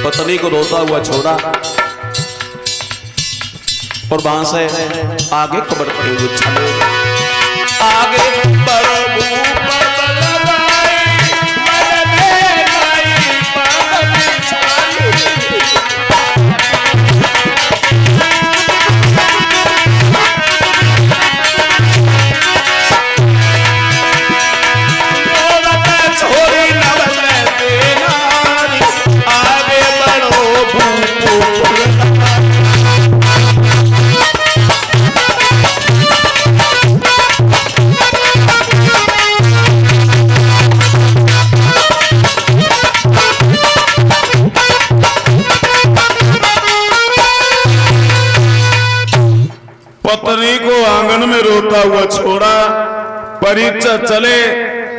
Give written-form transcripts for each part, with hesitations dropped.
पत्नी को रोता हुआ छोड़ा और वहां से आगे बढ़ते हुए चले। आगे पत्नी को आंगन में रोता हुआ छोड़ा, परीक्षा चले,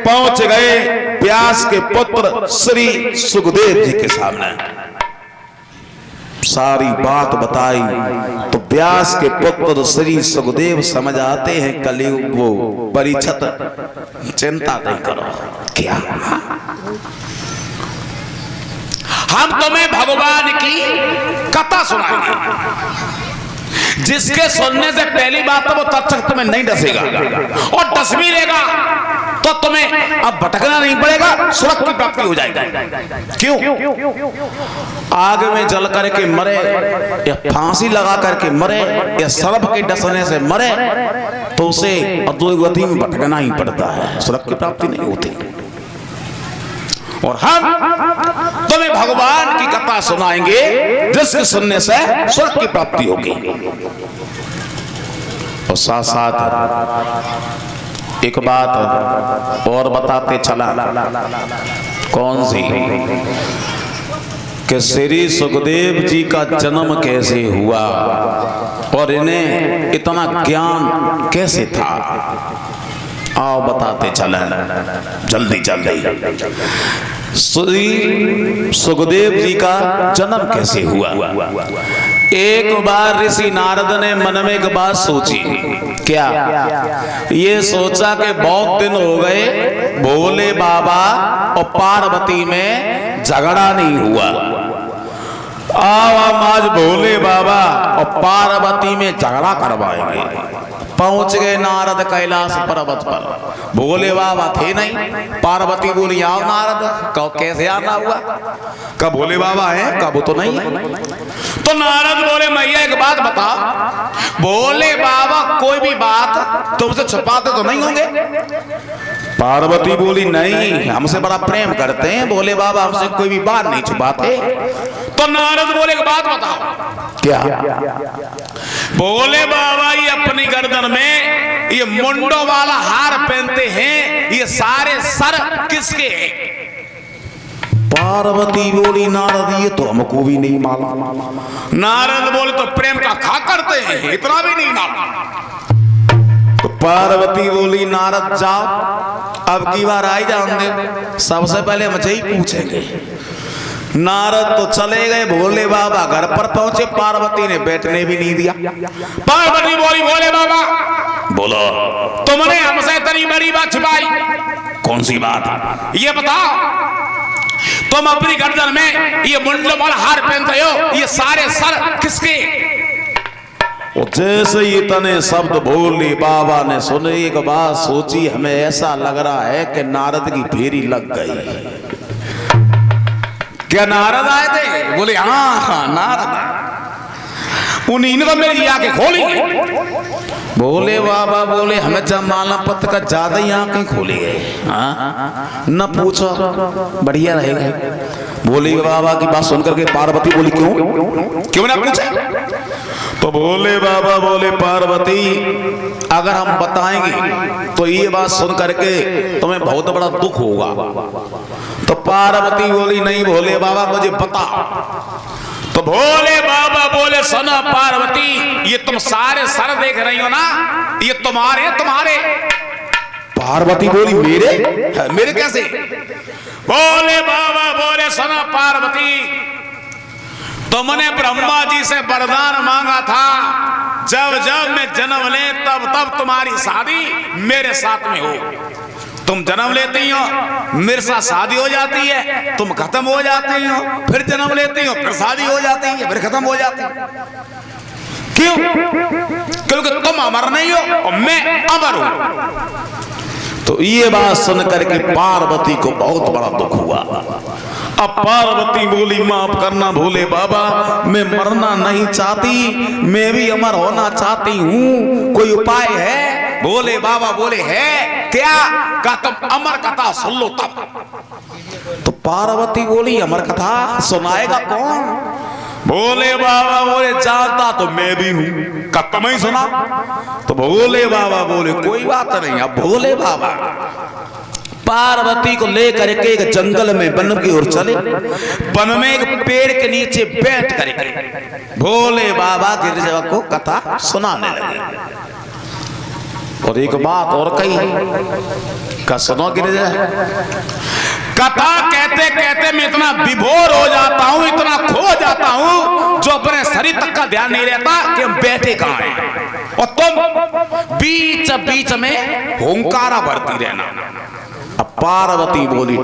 पहुंच गए व्यास के पुत्र श्री सुखदेव जी के सामने। सारी बात बताई तो व्यास के पुत्र श्री सुखदेव समझ आते हैं कलयुग वो परीक्षित, चिंता नहीं करो। क्या हम तुम्हें भगवान की कथा सुनाएंगे जिसके सुनने से पहली बात तो वो तत्सक तुम्हें नहीं डसेगा, और डस भी लेगा तो तुम्हें अब भटकना नहीं पड़ेगा, स्वर्ग की प्राप्ति हो जाएगी। क्यों? आग में जल करके मरे या फांसी लगा करके मरे या सर्प के डसने से मरे तो उसे अधोगति में भटकना ही पड़ता है, स्वर्ग की प्राप्ति नहीं होती। और हम तुम्हें भगवान की कथा सुनाएंगे जिसके सुनने से स्वर्ग की प्राप्ति होगी। और साथ साथ एक बात और बताते चला। कौन सी? कि श्री सुखदेव जी का जन्म कैसे हुआ और इन्हें इतना ज्ञान कैसे था, आओ बताते चले जल्दी जल्दी। श्री सुखदेव जी का जन्म कैसे हुआ? एक बार ऋषि नारद ने मन में एक बात सोची। क्या? ये सोचा कि बहुत दिन हो गए भोले बाबा और पार्वती में झगड़ा नहीं हुआ, आओ हम आज भोले बाबा और पार्वती में झगड़ा करवाएंगे। पहुंच गए नारद कैलाश पर्वत पर। भोले बाबा थे नहीं, पार्वती बोली आओ नारद। कब कैसे आना हुआ? कब भोले बाबा है, कब तो नहीं है। तो नारद बोले मैया एक बात बता, भोले बाबा कोई भी बात तुमसे छुपाते तो नहीं होंगे? पार्वती बोली नहीं, हमसे बड़ा प्रेम करते हैं भोले बाबा, हमसे कोई भी बात नहीं छुपाते। तो नारद बोले एक बात बताओ। क्या? भोले बाबा ये अपनी गर्दन में ये मुंडों वाला हार पहनते हैं, ये सारे सर किसके हैं? पार्वती बोली नारद ये तो हमको भी नहीं मालूम। नारद बोले तो प्रेम का खा करते हैं, इतना भी नहीं मालूम। तो पार्वती बोली नारद जाओ, अब की बार आई जाओगे, सबसे पहले मुझे ही पूछेंगे। नारद तो चले गए, भोले बाबा घर पर पहुंचे, पार्वती ने बैठने भी नहीं दिया। पार्वती बोली भोले बाबा बोलो, तुमने हमसे इतनी बड़ी बात छुपाई, कौन सी बात? ये बताओ, तुम अपनी गर्दन में ये मुंडों वाला हार पहनते हो, ये सारे सर किसके? और जैसे ही इतने शब्द भोले बाबा ने सुने, एक बात सोची, हमें ऐसा लग रहा है कि नारद की फेरी लग गई। क्या नारद आए थे? बोले हाँ नारद, उन्हीं ने तो मेरी आंखें खोली। भोले बाबा बोले हमें जमाना पत्र का ज्यादा ही आंखें खोली है, न पूछो बढ़िया रहेगा। भोले बाबा की बात सुनकर के पार्वती बोली क्यों ना पूछे? तो भोले बाबा बोले पार्वती अगर हम बताएंगे तो ये बात सुन करके तुम्हें बहुत बड़ा दुख होगा। तो पार्वती बोली नहीं भोले बाबा मुझे बता। तो भोले बाबा बोले सुनो पार्वती, ये तुम सारे सर देख रही हो ना, ये तुम्हारे तुम्हारे। पार्वती बोली मेरे? मेरे कैसे? भोले बाबा बोले सुनो पार्वती, तुमने ब्रह्मा जी से वरदान मांगा था, जब जब मैं जन्म ले तब तब तुम्हारी शादी मेरे साथ में हो। तुम जन्म लेती हो, मेरे साथ शादी हो जाती है, तुम खत्म हो जाती हो, फिर जन्म लेती हो, फिर शादी हो जाती है, फिर खत्म हो जाती है। क्यों? क्योंकि तुम अमर नहीं हो और मैं अमर हूं। तो ये बात सुन करके पार्वती को बहुत बड़ा दुख हुआ। अब पार्वती बोली, माफ करना भोले बाबा, मैं मरना नहीं चाहती, मैं भी अमर होना चाहती हूँ, कोई उपाय है? भोले बाबा बोले, है क्या? का तुम अमर कथा सुन लो तब। तो पार्वती बोली, अमर कथा सुनाएगा कौन? भोले बाबा बोले, जानता तो मैं भी हूं, का तुम ही सुना। तो भोले बाबा बोले, कोई बात नहीं। अब भोले बाबा पार्वती को लेकर के एक जंगल में वन की ओर चले। वन में एक पेड़ के नीचे बैठ करके भोले बाबा गिरजा को कथा सुनाने लगे। और एक बात और कही, का सुनो गिरजा। कथा कहते कहते मैं इतना विभोर हो जाता हूँ, इतना खो जाता हूँ, जो अपने शरीर तक का ध्यान नहीं रहता कि हम बैठे कहाँ हैं। और तुम बीच बीच में हुंकारा भरती रहना। अब पार्वती बोली,